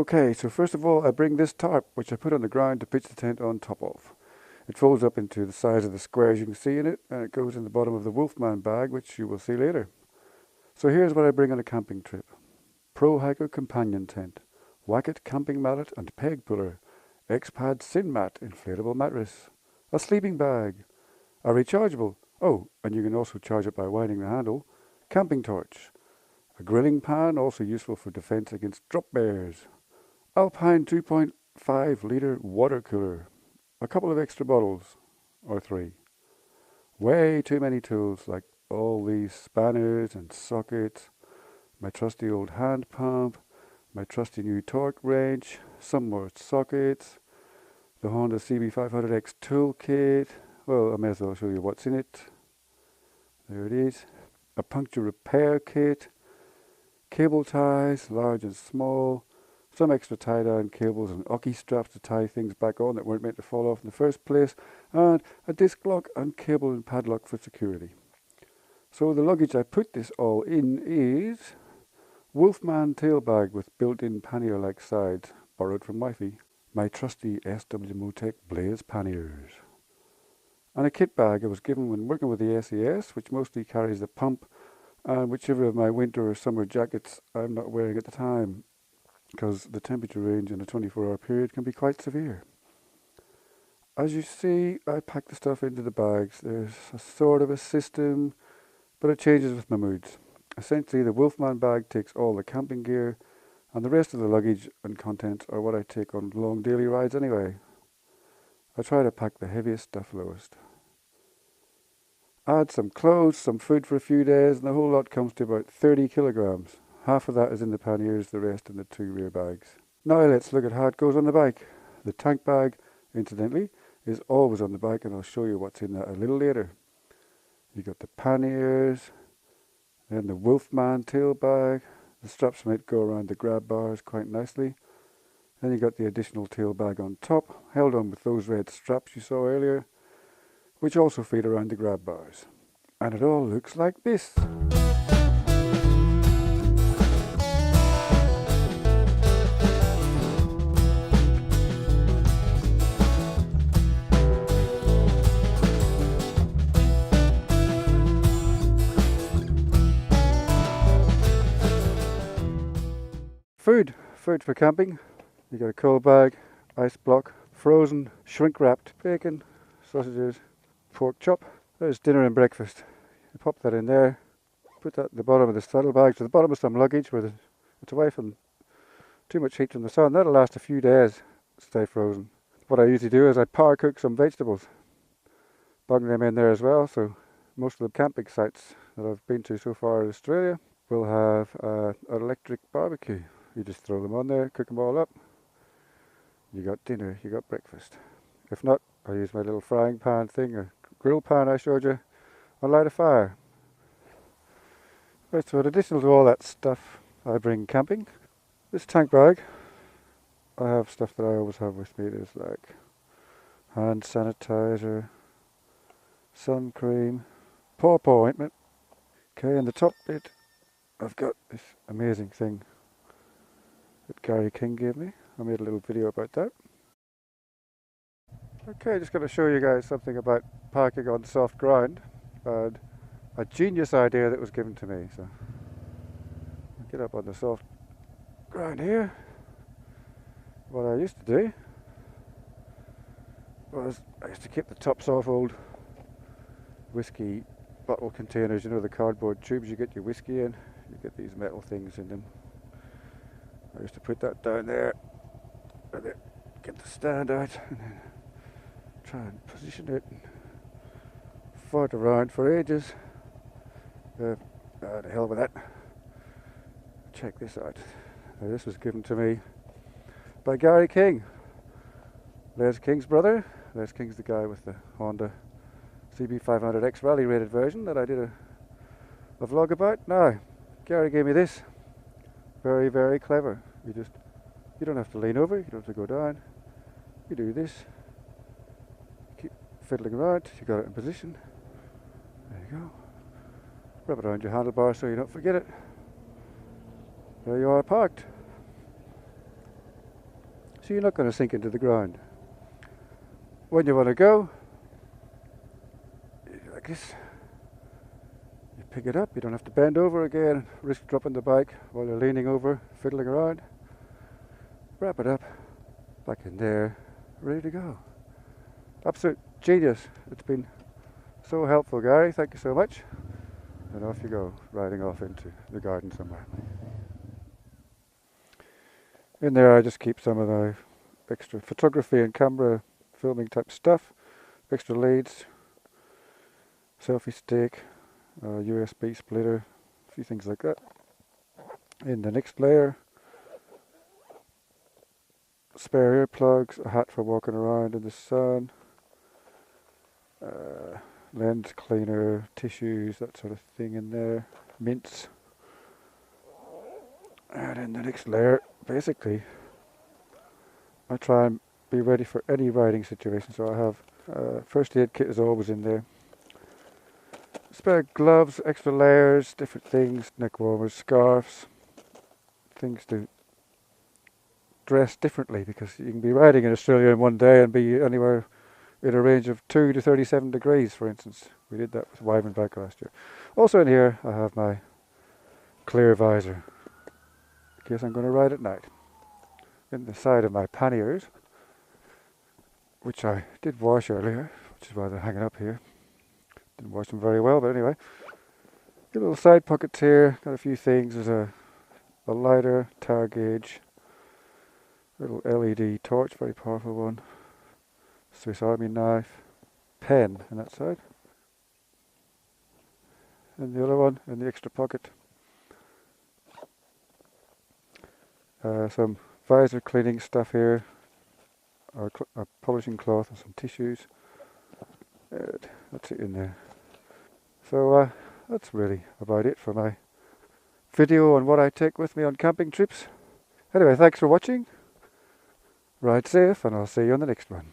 Okay, so first of all I bring this tarp which I put on the ground to pitch the tent on top of. It folds up into the size of the squares you can see in it, and it goes in the bottom of the Wolfman bag, which you will see later. So here's what I bring on a camping trip. Pro Hiker companion tent, Wacket camping mallet and peg puller, X-Pad Sin mat inflatable mattress, a sleeping bag, a rechargeable, oh, and you can also charge it by winding the handle, camping torch, a grilling pan also useful for defense against drop bears, Alpine 2.5 litre water cooler, a couple of extra bottles, or 3. Way too many tools like all these spanners and sockets, my trusty old hand pump, my trusty new torque wrench, some more sockets, the Honda CB500X toolkit. Well, I may as well show you what's in it. There it is. A puncture repair kit, cable ties, large and small, some extra tie-down cables and ocky straps to tie things back on that weren't meant to fall off in the first place, and a disc lock and cable and padlock for security. So the luggage I put this all in is Wolfman tail bag with built-in pannier-like sides, borrowed from Wifey, my trusty SW Motec Blaze panniers, and a kit bag I was given when working with the SAS, which mostly carries the pump and whichever of my winter or summer jackets I'm not wearing at the time, because the temperature range in a 24-hour period can be quite severe. As you see, I pack the stuff into the bags. There's a sort of a system, but it changes with my moods. Essentially, the Wolfman bag takes all the camping gear, and the rest of the luggage and contents are what I take on long daily rides anyway. I try to pack the heaviest stuff lowest. Add some clothes, some food for a few days, and the whole lot comes to about 30 kilograms. Half of that is in the panniers, the rest in the 2 rear bags. Now let's look at how it goes on the bike. The tank bag, incidentally, is always on the bike, and I'll show you what's in that a little later. You got the panniers, then the Wolfman tail bag. The straps might go around the grab bars quite nicely. Then you got the additional tail bag on top, held on with those red straps you saw earlier, which also feed around the grab bars. And it all looks like this. Food for camping. You got a cold bag, ice block, frozen, shrink wrapped bacon, sausages, pork chop. There's dinner and breakfast. You pop that in there, put that at the bottom of the saddle bag, to the bottom of some luggage where it's away from too much heat from the sun. That'll last a few days, stay frozen. What I usually do is I power cook some vegetables, bung them in there as well. So most of the camping sites that I've been to so far in Australia will have an electric barbecue. You just throw them on there, cook them all up. You got dinner, you got breakfast. If not, I use my little frying pan thing, or grill pan I showed you, and light a fire. Right, so in addition to all that stuff I bring camping, this tank bag, I have stuff that I always have with me. There's like hand sanitizer, sun cream, pawpaw ointment. Okay, in the top bit, I've got this amazing thing that Gary King gave me. I made a little video about that. Okay, just going to show you guys something about parking on soft ground, and a genius idea that was given to me. So I'll get up on the soft ground here. What I used to do was I used to keep the tops off old whiskey bottle containers, you know, the cardboard tubes you get your whiskey in. You get these metal things in them. I used to put that down there and then get the stand out and then try and position it and fart around for ages. The hell with that. Check this out. Now, this was given to me by Gary King, Les King's brother. Les King's the guy with the Honda CB500X rally rated version that I did a vlog about. Now, Gary gave me this. Very, very clever. You don't have to lean over, you don't have to go down. You do this. Keep fiddling around, you got it in position. There you go. Wrap it around your handlebar so you don't forget it. There you are parked. so you're not going to sink into the ground. When you want to go, like this, you pick it up, you don't have to bend over again, risk dropping the bike while you're leaning over, fiddling around. Wrap it up, back in there, ready to go. Absolute genius. It's been so helpful, Gary, thank you so much. And off you go, riding off into the garden somewhere. In there I just keep some of the extra photography and camera filming type stuff, extra leads, selfie stick, USB splitter, a few things like that. In the next layer, spare earplugs, a hat for walking around in the sun, lens cleaner, tissues, that sort of thing in there, mints. And in the next layer, basically, I try and be ready for any riding situation. So I have first aid kit is always in there. Spare gloves, extra layers, different things, neck warmers, scarves, things to dress differently, because you can be riding in Australia in one day and be anywhere in a range of 2 to 37 degrees, for instance. We did that with Wyvenbike last year. Also in here I have my clear visor, in case I'm going to ride at night. In the side of my panniers, which I did wash earlier, which is why they're hanging up here. Didn't wash them very well, but anyway. Good little side pockets here, got a few things. There's a lighter, tire gauge, little LED torch, very powerful one, Swiss Army knife, pen on that side. And the other one in the extra pocket. Some visor cleaning stuff here, a polishing cloth and some tissues. That's it in there. So that's really about it for my video on what I take with me on camping trips. Anyway, thanks for watching. Ride safe, and I'll see you on the next one.